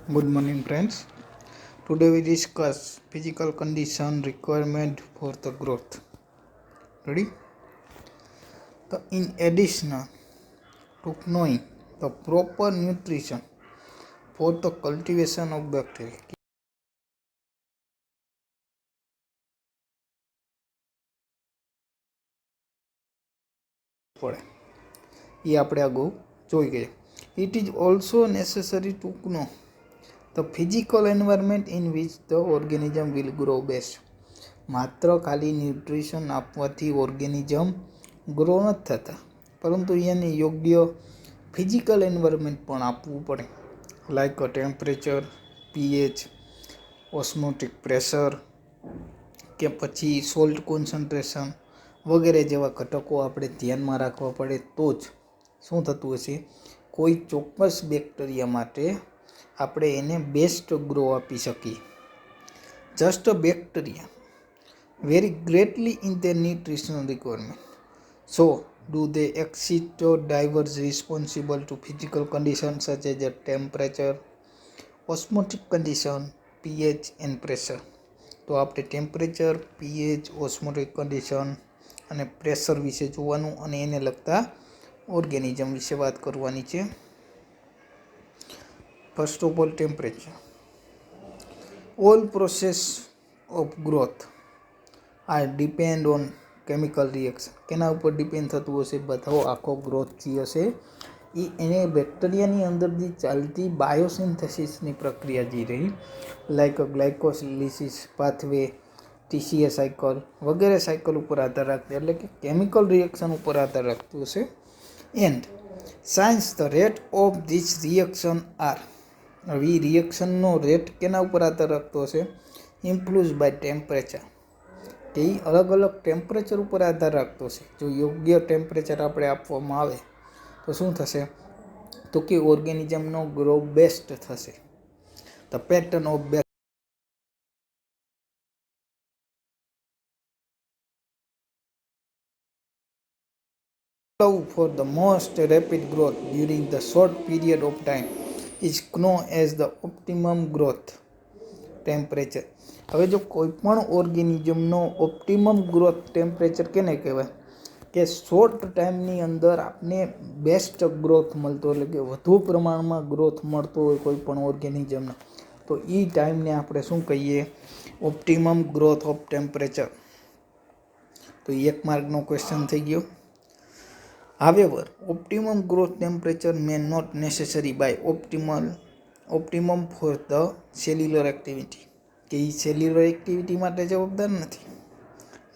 Good morning, friends. Today we discuss physical condition requirement for the growth. Ready? So, in addition to knowing the proper nutrition for the cultivation of bacteria, એ આપણે અગાઉ જોઈ ગયા. It is also necessary to know the physical environment in which the organism will grow best. માત્ર ખાલી nutrition આપવાથી organism grow નથી થતા, પરંતુ એને યોગ્ય ફિઝિકલ એન્વાયરમેન્ટ પણ આપવું પડે, like temperature, pH, osmotic pressure કે પછી સોલ્ટ કોન્સન્ટ્રેશન વગેરે જેવા ઘટકો આપણે ધ્યાનમાં રાખવા પડે, તો જ શું થતું હશે, કોઈ ચોક્કસ બેક્ટેરિયા માટે આપણે એને બેસ્ટ ગ્રો આપી શકીએ. Just bacteria vary greatly in their nutritional requirement. So, do they exceed the drivers responsible to physical conditions such as temperature, osmotic condition, pH and pressure? તો આપણે ટેમ્પરેચર, પીએચ, ઓસ્મોટિક કન્ડિશન અને pressure વિશે જોવાનું અને એને લગતા organism વિશે વાત કરવાની છે. First of all, temperature. All process of growth આ ડિપેન્ડ ઓન કેમિકલ રિએક્શન. કેના ઉપર ડિપેન્ડ થતું હશે? બધો આખો ગ્રોથ જે હશે એને બેક્ટેરિયાની અંદર જે ચાલતી બાયોસિન્થેસિસની પ્રક્રિયા જે રહી, like glycolysis pathway, TCA cycle વગેરે સાયકલ ઉપર આધાર રાખતી, એટલે કે કેમિકલ રિએક્શન ઉપર આધાર રાખતું હશે. And science the rate of this reaction are, હવે રિએક્શનનો રેટ કેના ઉપર આધાર રાખતો હશે? ઇન્ફ્લુઅન્સ બાય ટેમ્પરેચર, કે એ અલગ અલગ ટેમ્પરેચર ઉપર આધાર રાખતો છે. જો યોગ્ય ટેમ્પરેચર આપણે આપવામાં આવે તો શું થશે? તો કે ઓર્ગેનિઝમનો ગ્રો બેસ્ટ થશે. The pattern of for the most rapid growth during the short period of time is known as the optimum growth temperature. હવે જો કોઈ પણ ઓર્ગેનિઝમનો ઓપ્ટિમમ ગ્રોથ ટેમ્પરેચર કેને કહેવાય? કે શોર્ટ ટાઈમની અંદર આપને બેસ્ટ ગ્રોથ મળતો, એટલે કે વધુ પ્રમાણમાં ગ્રોથ મળતો હોય કોઈ પણ ઓર્ગેનિઝમનો, તો એ ટાઈમને આપણે શું કહીએ? Optimum growth of temperature. તો એક માર્કનો ક્વેશ્ચન થઈ ગયો. However, optimum growth temperature may not necessary by optimum for the cellular activity, કે એ સેલ્યુલર એક્ટિવિટી માટે જવાબદાર નથી.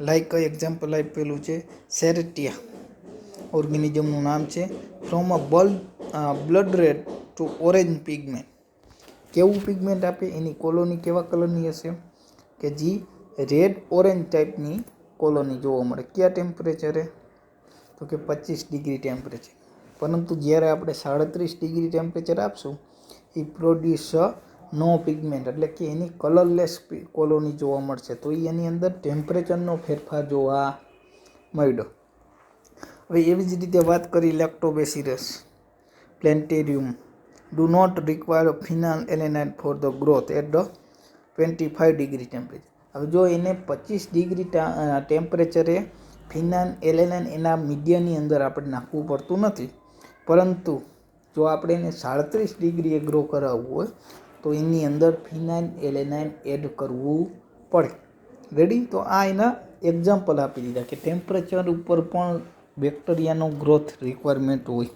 લાઈક એક્ઝામ્પલ આપેલું છે સેરેટિયા ઓર્ગેનિઝમનું નામ છે. From a blood red to orange pigment. કેવું પિગમેન્ટ આપે? એની કોલોની કેવા કલરની હશે? કે જે રેડ ઓરેન્જ ટાઈપની કોલોની જોવા મળે. કયા ટેમ્પરેચરે? તો કે 25 ડિગ્રી ટેમ્પરેચર. પરંતુ જ્યારે આપણે 37 ડિગ્રી ટેમ્પરેચર આપશું, એ પ્રોડ્યુસ નો પિગમેન્ટ, એટલે કે એની કલરલેસ કોલોની જોવા મળશે. તો એની અંદર ટેમ્પરેચરનો ફેરફાર જોવા મળ્યો. હવે એવી જ રીતે વાત કરી lactobacillus plantarum do not require phenylalanine for the growth at the 25 degree temperature. હવે જો એને 25 ડિગ્રી ટેમ્પરેચરે ફિનાલ એલેનાઇન એના મીડિયાની અંદર આપણે નાખવું પડતું નથી, પરંતુ જો આપણે એને 37 ડિગ્રીએ ગ્રો કરાવવું હોય તો એની અંદર ફિનાઇલ એલેનાઇન એડ કરવું પડે. રેડી? તો આ એના એક્ઝામ્પલ આપી દીધા કે ટેમ્પરેચર ઉપર પણ બેક્ટેરિયાનો ગ્રોથ રિક્વાયરમેન્ટ હોય.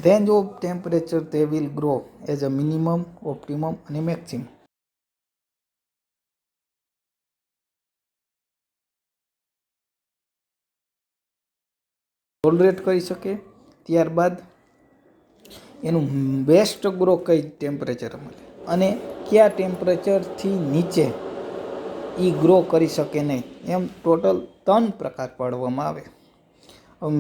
રેન્જ ઓફ ટેમ્પરેચર તે will grow as a minimum, optimum અને મેક્સિમમ. ટોલરેટ કરી શકે, ત્યારબાદ એનું બેસ્ટ ગ્રો કઈ ટેમ્પરેચર મળે, અને કયા ટેમ્પરેચરથી નીચે એ ગ્રો કરી શકે નહીં, એમ ટોટલ 3 પ્રકાર પાડવામાં આવે.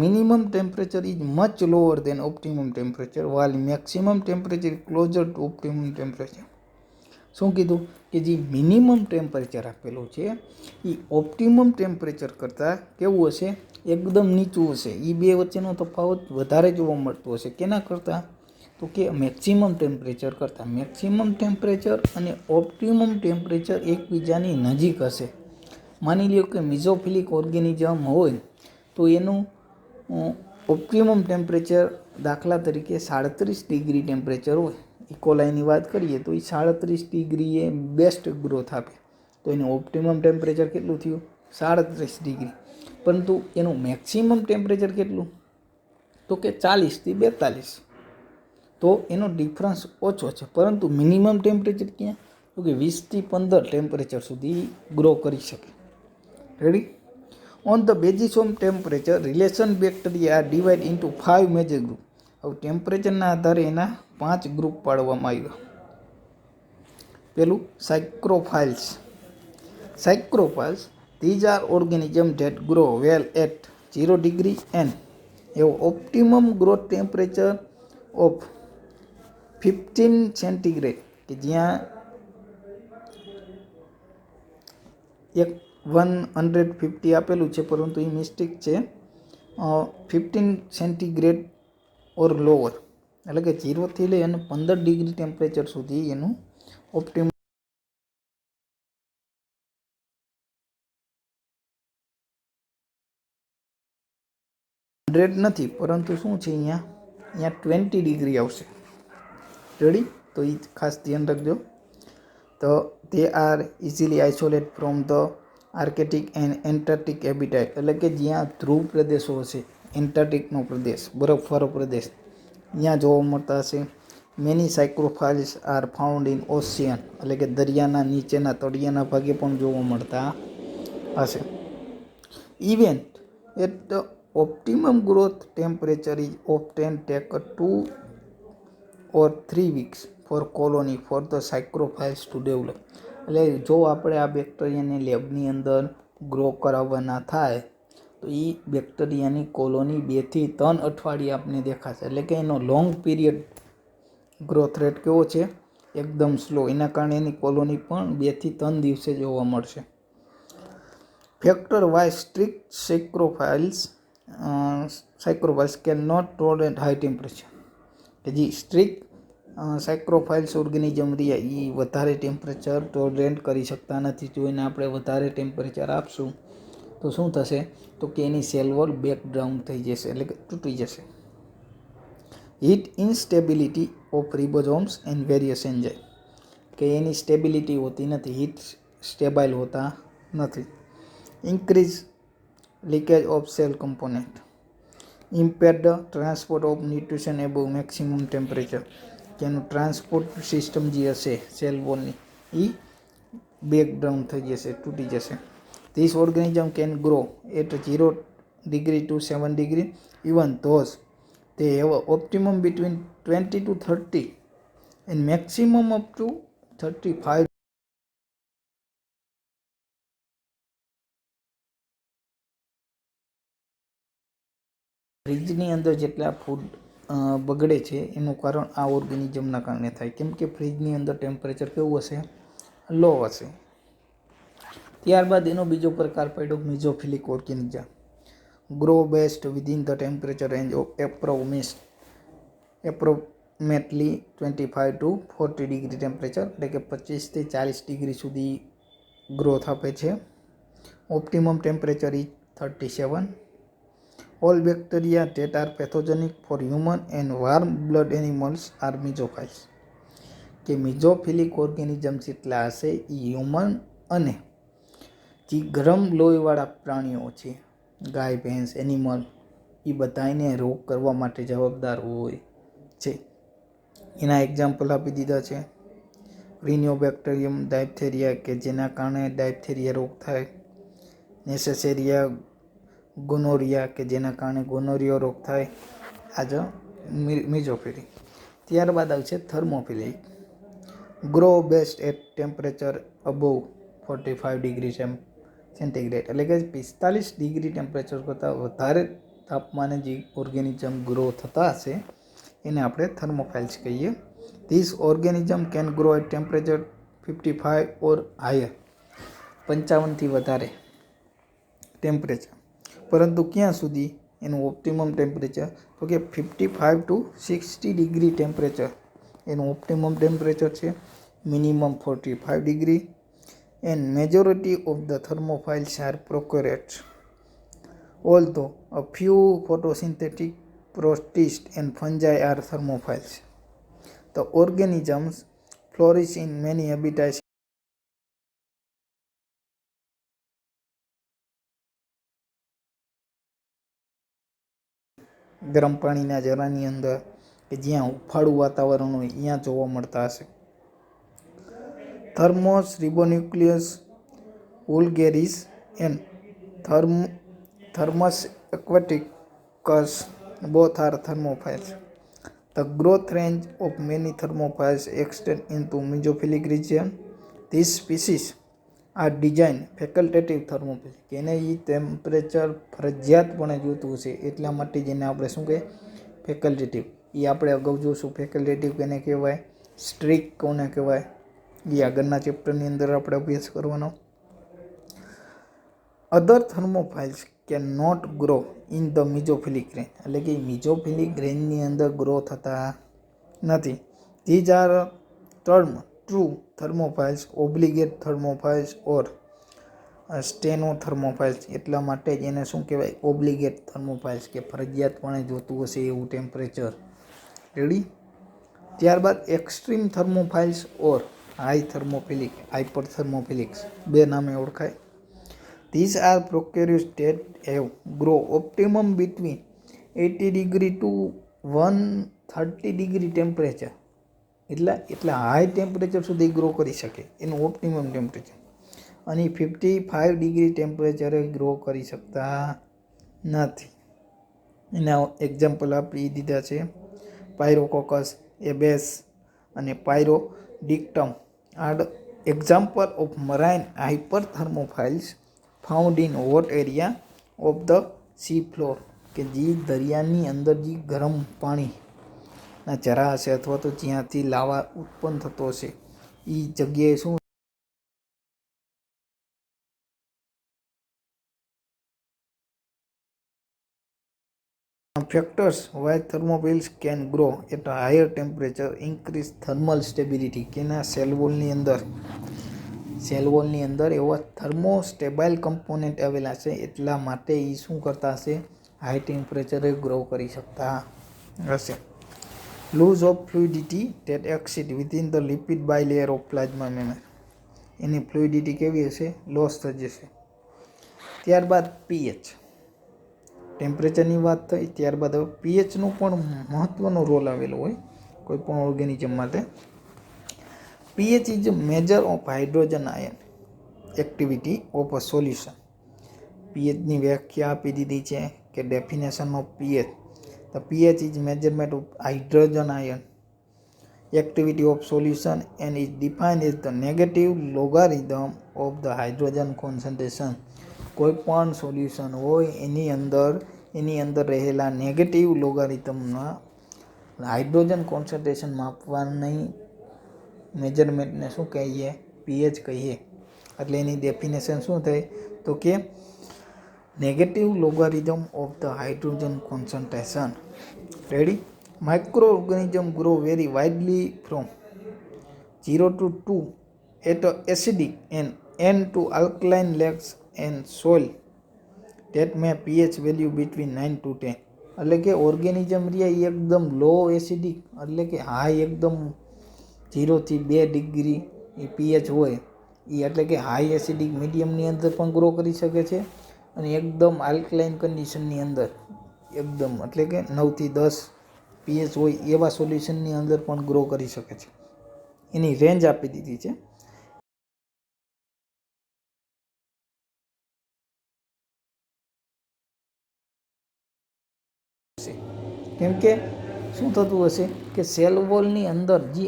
Minimum temperature is much lower than optimum temperature while maximum temperature is closer to optimum temperature. શું કીધું? કે જે મિનિમમ ટેમ્પરેચર આપેલું છે એ ઓપ્ટિમમ ટેમ્પરેચર કરતાં કેવું હશે? એકદમ નીચું હશે. એ બે વચ્ચેનો તફાવત વધારે જોવા મળતો હશે. કેના કરતાં? તો કે મેક્સિમમ ટેમ્પરેચર કરતાં. મેક્સિમમ ટેમ્પરેચર અને ઓપ્ટિમમ ટેમ્પરેચર એકબીજાની નજીક હશે. માની લ્યો કે મિઝોફિલિક ઓર્ગેનિઝમ હોય તો એનું ઓપ્ટિમમ ટેમ્પરેચર દાખલા તરીકે 37 ડિગ્રી ટેમ્પરેચર હોય. ઇકોલાઈની વાત કરીએ તો એ 37 ડિગ્રીએ બેસ્ટ ગ્રોથ આપે, તો એનું ઓપ્ટિમમ ટેમ્પરેચર કેટલું થયું? 37 ડિગ્રી. પરંતુ એનું મેક્સિમમ ટેમ્પરેચર કેટલું? તો કે 40 થી 42. તો એનો ડિફરન્સ ઓછો છે. પરંતુ મિનિમમ ટેમ્પરેચર ક્યાં? તો કે 20 થી 15 ટેમ્પરેચર સુધી ગ્રો કરી શકે. Ready? On the basis of temperature, relation bacteria are divided into 5 major groups. હવે ટેમ્પરેચરના આધારે એના 5 ગ્રુપ પાડવામાં આવ્યા. પેલું સાયક્રોફાઇલ્સ. સાયક્રોફાઇલ્સ, these are organisms that grow well at 0 degree and have optimum growth temperature of 15 centigrade. કે જ્યાં 150 આપેલું છે પરંતુ એ મિસ્ટેક છે. 15 સેન્ટીગ્રેડ ઓર લોઅર, એટલે કે 0થી લઈ અને 15 ડિગ્રી ટેમ્પરેચર સુધી એનું ઓપ્ટિમમ 100 નથી, પરંતુ શું છે અહીંયા 20 ડિગ્રી આવશે. રેડી? તો એ ખાસ ધ્યાન રાખજો. તો તે are easily isolate from the arctic and antarctic habitat, એટલે કે જ્યાં ધ્રુવ પ્રદેશો હશે, એન્ટાર્કટિકનો પ્રદેશ, બરફવાળો પ્રદેશ, ત્યાં જોવા મળતા હશે. Many psychrophiles are found in ocean, એટલે કે દરિયાના નીચેના તળિયાના ભાગે પણ જોવા મળતા હશે. Even at the optimum growth temperature is often take 2 or 3 weeks for colony for the psychrophiles to develop. એટલે જો આપણે આ બેક્ટેરિયાને લેબની અંદર ગ્રો કરાવવાના થાય તો એ બેક્ટેરિયાની કોલોની 2 થી 3 અઠવાડિયે આપને દેખાશે. એટલે કે એનો લોંગ પીરિયડ ગ્રોથ રેટ કેવો છે? એકદમ સ્લો. એના કારણે એની કોલોની પણ 2 થી 3 દિવસે જોવા મળશે. Factor why strict psychrophiles can not tolerate high temperature. કે જે સ્ટ્રિક્ટ સાયક્રોફાઇલ્સ ઓર્ગેનિઝમ રહ્યા એ વધારે ટેમ્પરેચર ટોલરેટ કરી શકતા નથી. જો એને આપણે વધારે ટેમ્પરેચર આપશું તો શું થશે? તો કે એની સેલ વોલ બ્રેક ડાઉન થઈ જશે, એટલે કે તૂટી જશે. Heat instability of ribosomes and various enzyme, કે એની સ્ટેબિલિટી હોતી નથી, હીટ સ્ટેબાઇલ હોતા નથી. Increase leakage of cell component, impair the transport of nutrition above maximum temperature, કે એનું ટ્રાન્સપોર્ટ સિસ્ટમ જે હશે સેલ વોલની એ બ્રેકડાઉન થઈ જશે, તૂટી જશે. This organism can grow at 0 degree to 7 degree, even those they have optimum between 20 to 30 and maximum up to 35. ફ્રીજની અંદર જેટલા ફૂડ બગડે છે એનું કારણ આ ઓર્ગેનિઝમના કારણે થાય. કેમ કે ફ્રીજની અંદર ટેમ્પરેચર કેવું હશે? લો હશે. ત્યારબાદ એનો બીજો પ્રકાર પડ્યો mesophilic organism. Grow best within the temperature range of approximately 25 to 40 degree temperature, એટલે કે 25 થી 40 ડિગ્રી સુધી ગ્રોથ આપે છે. Optimum temperature is 37. All bacteria that are pathogenic for human and warm blood animals are mesophils. કે મિઝોફિલિક organism જેટલા હશે એ human અને જે ગરમ લોહીવાળા પ્રાણીઓ છે, ગાય, ભેંસ, એનિમલ, એ બધાને રોગ કરવા માટે જવાબદાર હોય છે. એના એક્ઝામ્પલ આપી દીધા છે. રિનિયોબેક્ટેરિયમ ડાયપ્થેરિયા, કે જેના કારણે ડાયપ્થેરિયા રોગ થાય. નેસેસેરિયા ગોનોરિયા, કે જેના કારણે ગોનોરિયા રોગ થાય. આ જો મિઝોફિલિક. ત્યારબાદ આવશે thermophilic. Grow best at temperature above 45 degree centigrade, એટલે કે 45 ડિગ્રી ટેમ્પરેચર કરતાં વધારે તાપમાને જે ઓર્ગેનિઝમ ગ્રો થતા હશે એને આપણે થર્મોફાઇલ્સ કહીએ. This organism can grow at temperature 55 or higher, 55થી વધારે ટેમ્પરેચર. પરંતુ ક્યાં સુધી? એનું ઓપ્ટિમમ ટેમ્પરેચર? તો કે 55 to 60 ડિગ્રી ટેમ્પરેચર એનું ઓપ્ટિમમ ટેમ્પરેચર છે. Minimum 45 degree. And majority of the thermophiles are prokaryotes, although a few photosynthetic protists and fungi are thermophiles. The organisms flourish in many habitats. ગરમ પાણીના જરાની અંદર કે જ્યાં ઉફાળું વાતાવરણ હોય ત્યાં જોવા મળતા હશે. Thermus ribonucleus vulgaris and thermus aquaticus both are thermophiles. The growth range of many thermophiles extends into mesophilic region. These species are designed facultative thermophile. એને એ ટેમ્પરેચર ફરજિયાતપણે જોતું હશે એટલા માટે જેને આપણે શું કહીએ ફેકલ્ટેટિવ. એ આપણે અગાઉ જોશું ફેકલ્ટેટિવ કેને કહેવાય, સ્ટ્રિક કોને કહેવાય, એ આગળના ચેપ્ટરની અંદર આપણે અભ્યાસ કરવાનો. Other thermophiles can not grow in the mesophilic range, એટલે કે મિઝોફિલિક રેન્જની અંદર ગ્રો થતા નથી. These are term true thermophiles, obligate thermophiles or stenothermophiles. એટલા માટે જ એને શું કહેવાય ઓબ્લિગેટ થર્મોફાઇલ્સ, કે ફરજિયાતપણે જોતું હશે એવું ટેમ્પરેચર. રેડી. ત્યારબાદ એક્સ્ટ્રીમ થર્મોફાઇલ્સ ઓર હાઈ થર્મોફિલિક, હાઇપર થર્મોફિલિક્સ બે નામે ઓળખાય. These are prokaryotes that have grow optimum between 80 degree to 130 degree temperature. એટલે હાઈ ટેમ્પરેચર સુધી ગ્રો કરી શકે એનું ઓપ્ટિમમ ટેમ્પરેચર, અને 55 ડિગ્રી ટેમ્પરેચરે ગ્રો કરી શકતા નથી. એના એક્ઝામ્પલ આપી દીધા છે પાયરોકોકસ, એબેસ અને pyrodictium are example of marine hyperthermophiles found in hot area of the sea floor. કે જે દરિયાની અંદર જે ગરમ પાણીના ઝરા હશે અથવા તો જ્યાંથી લાવા ઉત્પન્ન થતો હશે એ જગ્યાએ શું factors why thermophiles can grow at a higher temperature increase thermal stability. કેના સેલ વોલની અંદર એવા થર્મોસ્ટેબાઇલ કમ્પોનેન્ટ આવેલા છે એટલા માટે એ શું કરતા હશે હાઈ ટેમ્પરેચરે ગ્રો કરી શકતા હશે. Lose of fluidity that exist within the lipid bilayer of plasma membrane. એની ફ્લુઇડિટી કેવી હશે, લોસ થઈ જશે. ત્યારબાદ પીએચ, ટેમ્પરેચરની વાત થઈ. ત્યારબાદ હવે પીએચનો પણ મહત્ત્વનો રોલ આવેલો હોય કોઈ પણ ઓર્ગેનિઝમ માટે. pH is a measure of hydrogen ion activity of a solution. pHની વ્યાખ્યા આપી દીધી છે કે definition of pH. The pH is measurement of hydrogen ion activity of solution and is defined as the negative logarithm of the hydrogen concentration. કોઈ પણ solution હોય એની અંદર રહેલા નેગેટિવ લોગારિથમના હાઇડ્રોજન કોન્સન્ટ્રેશન માપવાની મેજરમેન્ટને શું કહીએ પીએચ કહીએ. એટલે એની ડેફિનેશન શું થાય તો કે negative logarithm of the hydrogen concentration. Ready. Micro organism grow very widely from 0 to 2 at acidic and n to alkaline lakes and soil that may pH value between 9 to 10. એટલે કે organism રહ્યા એકદમ લો acidic એટલે કે high એકદમ 0 થી 2 degree એ pH હોય એ, એટલે કે હાઈ એસિડિક મીડિયમની અંદર પણ ગ્રો કરી શકે છે અને એકદમ આલ્કલાઇન કન્ડિશનની અંદર એકદમ એટલે કે 9 થી 10 પીએચ હોય એવા સોલ્યુશનની અંદર પણ ગ્રો કરી શકે છે. એની રેન્જ આપી દીધી છે. કેમ કે શું થતું હશે કે સેલ વોલની અંદર જે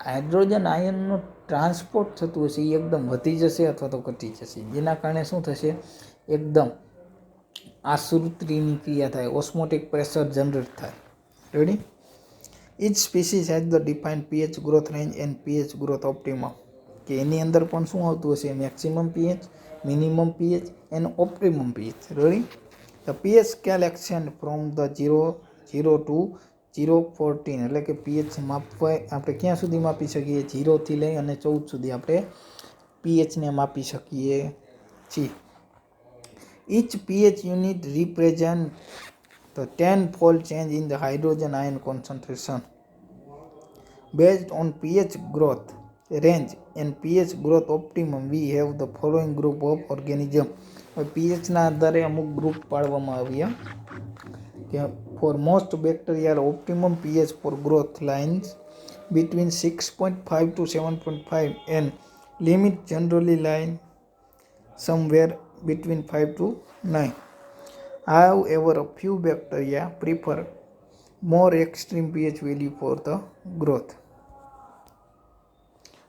હાઇડ્રોજન આયનનું ટ્રાન્સપોર્ટ થતું હશે એ એકદમ વધી જશે અથવા તો ઘટી જશે, જેના કારણે શું થશે એકદમ આશ્રુતિની ક્રિયા થાય, ઓસ્મોટિક પ્રેશર જનરેટ થાય. Ready. Each species has the defined pH growth range and pH growth optimum. કે એની અંદર પણ શું આવતું હશે maximum pH, minimum pH and optimum pH. Ready. The pH scale extend from the 0 to 014 એટલે કે પીએચ માપવા આપણે ક્યાં સુધી માપી શકીએ? 0થી લઈ અને 14 સુધી આપણે પીએચને માપી શકીએ છીએ. Each pH unit represents the 10-fold change in the hydrogen ion concentration. Based on pH growth range and pH growth optimum, we have the following group of organisms. પીએચના આધારે અમુક ગ્રુપ પાડવામાં આવ્યા કે for most bacteria optimum pH for growth lines between 6.5 to 7.5 and limit generally line somewhere between 5 to 9. However, a few bacteria prefer more extreme pH value for the growth.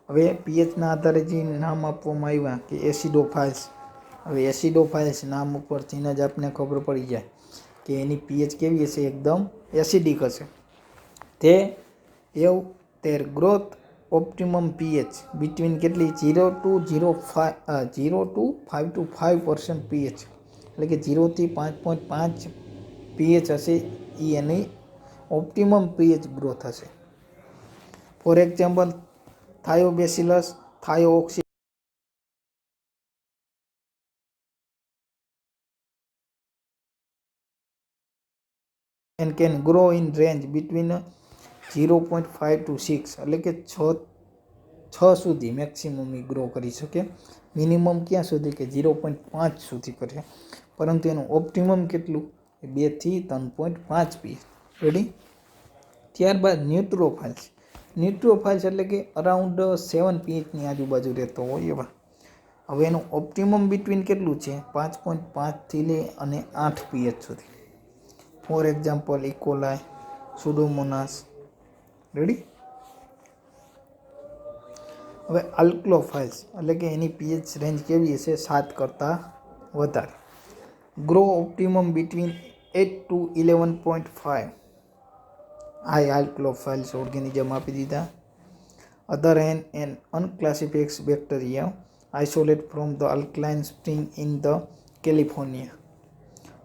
હવે પીએચના આધારે જે નામ આપવામાં આવ્યા કે એસિડોફાઇલ્સ. હવે એસિડોફાઇલ્સ નામ ઉપરથી જ આપણે ખબર પડી જાય કે એની પીએચ કેવી હશે? એકદમ એસિડિક હશે. તે એવું their growth optimum pH between કેટલી 0 to 5 to 5% pH એટલે કે 0 થી 5.5 pH હશે. એ એની ઓપ્ટિમમ pH ગ્રોથ હશે. For example thiobacillus thiooxidans and can grow in range between 0.5 to 6 એટલે કે 6 સુધી મેક્સિમમ ગ્રો કરી શકે. મિનિમમ ક્યાં સુધી? કે 0.5 સુધી કરે. પરંતુ એનું ઓપ્ટિમમ કેટલું? 2 થી 3.5 પીએચ. રેડી? ત્યારબાદ ન્યુટ્રોફાઇલ્સ. ન્યુટ્રોફાઇલ્સ એટલે કે અરાઉન્ડ 7 પીએચની આજુબાજુ રહેતો હોય એવા. હવે એનું ઓપ્ટિમમ બિટવીન કેટલું છે? 5.5 થી લઈ અને 8 પીએચ સુધી. For example E. coli, Pseudomonas. Ready? હવે આલ્કલોફાઇલ્સ એટલે કે એની પીએચ રેન્જ કેવી હશે? 7 કરતાં વધારે. Grow optimum between 8 to 11.5. High alkalophiles organism આપી દીધા. Other hand an unclassified bacteria isolate from the alkaline spring in the California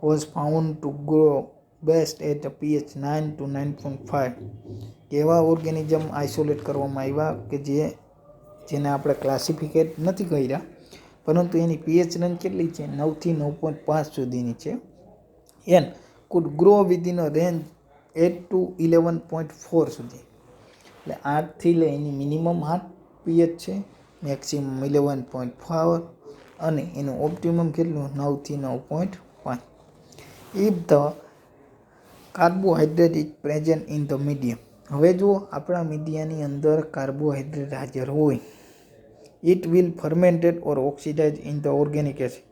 was found to grow best at a pH 9 to 9.5. એવા organism isolate કરવામાં આવ્યા કે જેને આપણે ક્લાસિફિકેટ નથી કર્યા, પરંતુ એની પીએચ રેન્જ કેટલી છે? 9 થી 9.5 સુધીની છે. And could grow within a range 8 to 11.4 સુધી. એટલે 8 થી લઈ એની મિનિમમ 8 પીએચ છે, મેક્સિમમ 11.4 અને એનું ઓપ્ટિમમ કેટલું? 9 થી 9.5. If the carbohydrate is present in the medium. હવે જો આપણા મીડિયાની અંદર કાર્બોહાઈડ્રેટ હાજર હોય, it will fermented or oxidise in the organic acid.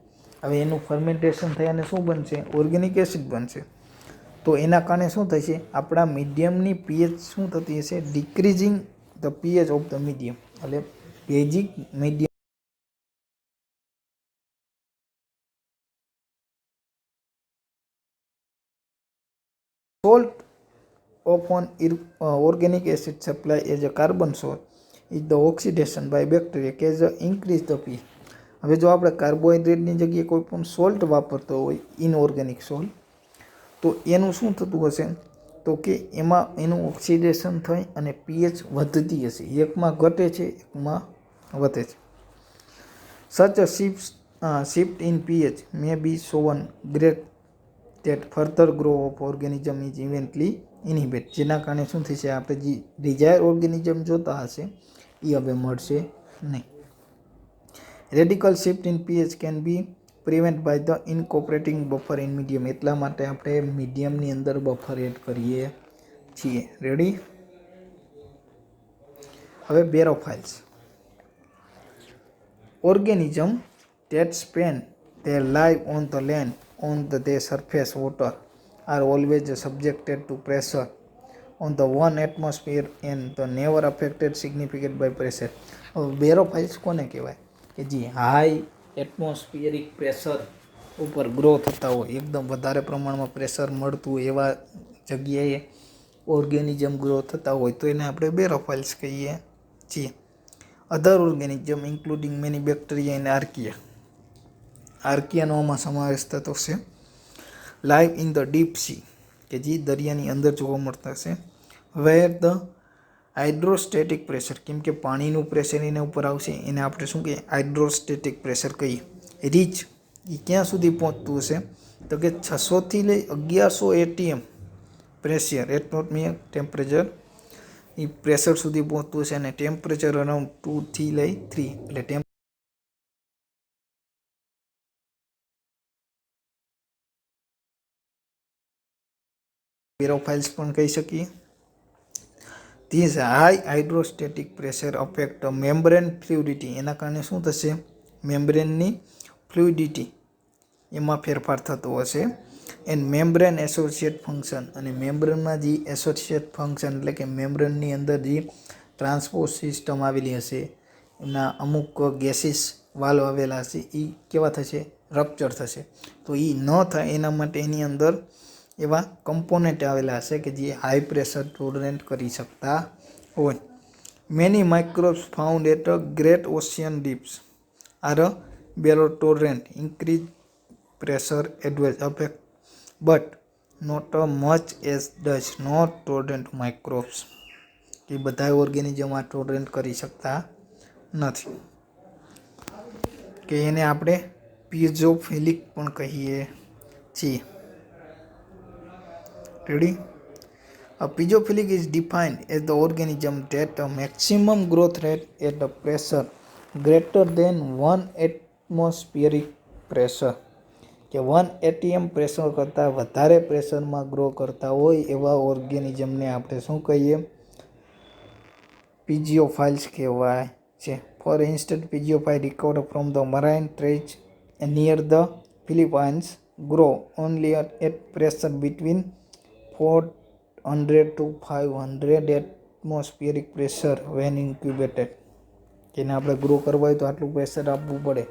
હવે એનું ફર્મેન્ટેશન થયાને શું બનશે? ઓર્ગેનિક એસિડ બનશે. તો એના કારણે શું થશે? આપણા મીડિયમની પીએચ શું થતી હશે? Decreasing the pH of the medium. એટલે basic medium salt of an organic acid supply as a carbon source is the oxidation by bacteria can increase the pH. હવે જો આપણે કાર્બોહાઈડ્રેટની જગ્યાએ કોઈ પણ સોલ્ટ વાપરતો હોય, ઇનઓર્ગેનિક સોલ્ટ, તો એનું શું થતું હશે? તો કે એમાં એનું ઓક્સિડેશન થઈ અને પીએચ વધતી હશે. એકમાં ઘટે છે, એકમાં વધે છે. સચ અ shift in pH may be shown great that further growth of organism is eventually inhibited. જેના કારણે શું થશે? આપણે જે ડિઝાયર ઓર્ગેનિઝમ જોતા હશે એ હવે મળશે નહીં. Radical shift in pH can be prevent by the incorporating buffer in medium. એટલા માટે આપણે મીડિયમની અંદર બફર એડ કરીએ છીએ. રેડી? હવે barophiles. Organism that spend their life on the land on the surface water are always subjected to pressure on the one atmosphere and the never affected significant by pressure. બેરોફાઇલ્સ કોને કહેવાય? કે જે high atmospheric pressure ઉપર grow થતા હોય, એકદમ વધારે પ્રમાણમાં પ્રેશર મળતું હોય એવા જગ્યાએ ઓર્ગેનિઝમ ગ્રો થતા હોય તો એને આપણે બેરોફાઇલ્સ કહીએ છીએ. Other organism including many bacteria and archaea. આર્કિયાનો આમાં સમાવેશ થતો છે. Live in the deep sea, કે જે દરિયાની અંદર જોવા મળતા હશે. વેર ધ હાઇડ્રોસ્ટેટિક પ્રેશર, કેમ કે પાણીનું પ્રેશર એના ઉપર આવશે, એને આપણે શું કહીએ? હાઇડ્રોસ્ટેટિક પ્રેશર કહીએ. રીચ એ ક્યાં સુધી પહોંચતું હશે? તો કે 600થી લઈ 1100 ATM પ્રેશર, એટમોસ્ફિયર ટેમ્પરેચર, એ પ્રેશર સુધી પહોંચતું હશે. અને ટેમ્પરેચર અરાઉન્ડ 2થી લઈ 3, એટલે એરોફાઇલ્સ પણ કહી શકીએ. This high hydrostatic pressure affect membrane fluidity, એના કારણે શું થશે? મેમ્બ્રેનની ફ્લુઇડિટી એમાં ફેરફાર થતો હશે. એન્ડ મેમ્બ્રેન એસોસિએટ ફંક્શન, અને મેમ્બ્રેનમાં જે એસોસિએટ ફંક્શન એટલે કે મેમ્બ્રેનની અંદર જે ટ્રાન્સપોર્ટ સિસ્ટમ આવેલી હશે, એના અમુક ગેસીસ વાલ્વ આવેલા હશે, એ કેવા થશે? રપ્ચર થશે. તો એ ન થાય એના માટે એની અંદર એવા કમ્પોનેન્ટ આવેલા હશે કે જે હાઈ પ્રેશર ટોલરન્ટ કરી શકતા હોય. Many microbes found at great ocean deeps are below tolerant increase pressure adverse affect but not much as does not tolerant microbes, કે બધા ઓર્ગેનિઝમ આ ટોલરન્ટ કરી શકતા નથી, કે એને આપણે પીઝોફિલિક પણ કહીએ છીએ. Ready? A piezophilic is defined as the organism that a maximum growth rate at a pressure greater than 1 atmospheric pressure, કે 1 ATM પ્રેશર કરતાં વધારે પ્રેશરમાં ગ્રો કરતા હોય એવા ઓર્ગેનિઝમને આપણે શું કહીએ? પીઝિયોફાઇલ્સ કહેવાય છે. For instance, piezophile recovered from the marine trench near the Philippines grow only at pressure between 400 to 500 atmospheric pressure when incubated, જેને આપણે ગ્રો કરવા હોય તો આટલું પ્રેશર આપવું પડે,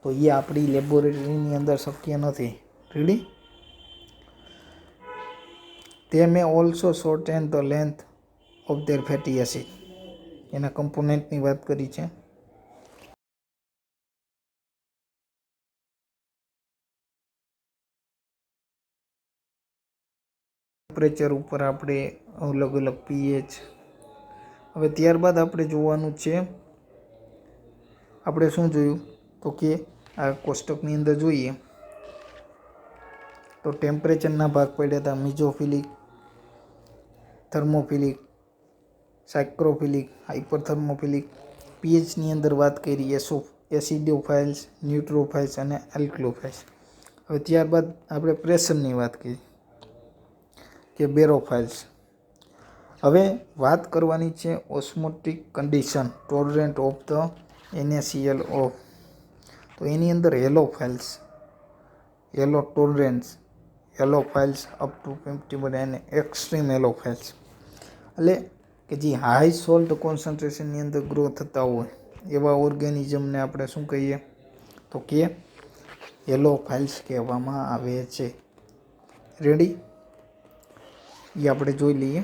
તો એ આપણી લેબોરેટરીની અંદર શક્ય નથી. Ready? They may also shorten the length of their fatty acid, એના કમ્પોનેન્ટની વાત કરી છે. ટેમ્પરેચર ઉપર આપણે અલગ અલગ પીએચ. હવે ત્યારબાદ આપણે જોવાનું છે, આપણે શું જોયું? તો કે આ કોષ્ટકની અંદર જોઈએ તો ટેમ્પરેચરના ભાગ પડ્યા હતા: મિઝોફિલિક, થર્મોફિલિક, સાયક્રોફિલિક, હાઇપરથર્મોફિલિક. પીએચની અંદર વાત કરી એસિડોફાઇલ્સ, ન્યુટ્રોફાઇલ્સ અને આલ્કલોફાઇલ્સ. હવે ત્યારબાદ આપણે પ્રેશરની વાત કરી કે બેરોફાઇલ્સ. હવે વાત કરવાની છે osmotic condition tolerant of the NaCl of. તો એની અંદર halophiles, halo tolerants, halophiles up to 50 અને એક્સ્ટ્રીમ હેલોફાઇલ્સ, એટલે કે જે હાઈ સોલ્ટ કોન્સન્ટ્રેશનની અંદર ગ્રો થતા હોય એવા ઓર્ગેનિઝમને આપણે શું કહીએ? તો કે હેલોફાઇલ્સ કહેવામાં આવે છે. રેડી? એ આપણે જોઈ લઈએ.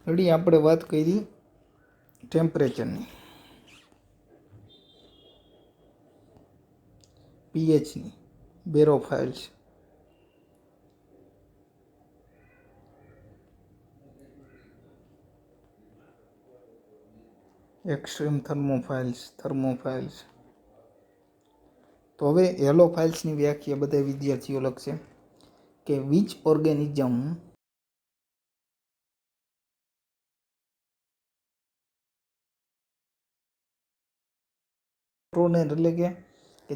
રેડી? આપણે વાત કરી ટેમ્પરેચરની, પીએચની, બેરોફાઇલ્સ, એક્સ્ટ્રીમ થર્મોફાઇલ્સ. તો હવે હેલોફાઇલ્સની વ્યાખ્યા બધા વિદ્યાર્થીઓ લખશે કે વિચ ઓર્ગેનિઝમ એટલે કે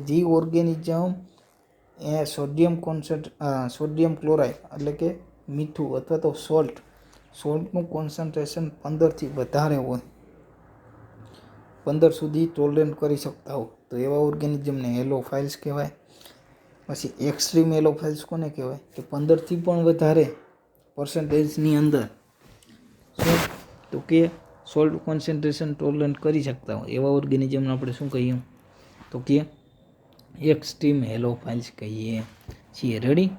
જે ઓર્ગેનિઝમ સોડિયમ ક્લોરાઇડ એટલે કે મીઠું અથવા તો સોલ્ટનું કોન્સન્ટ્રેશન 15થી વધારે હોય, 15 સુધી ટોલરન્ટ કરી શકતા હોય, તો એવા ઓર્ગેનિઝમને હેલોફાઇલ્સ કહેવાય. પછી એક્સ્ટ્રીમ હેલોફાઇલ્સ કોને કહેવાય? કે 15થી પણ વધારે પર્સન્ટેજની અંદર શું? તો કે સોલ્ટ કોન્સન્ટ્રેશન ટોલરન્ટ કરી શકતા હોય એવા ઓર્ગેનિઝમને આપણે શું કહીએ તો કે એક્સ્ટ્રીમ હેલોફાઇલ્સ કહીએ છીએ. રેડી.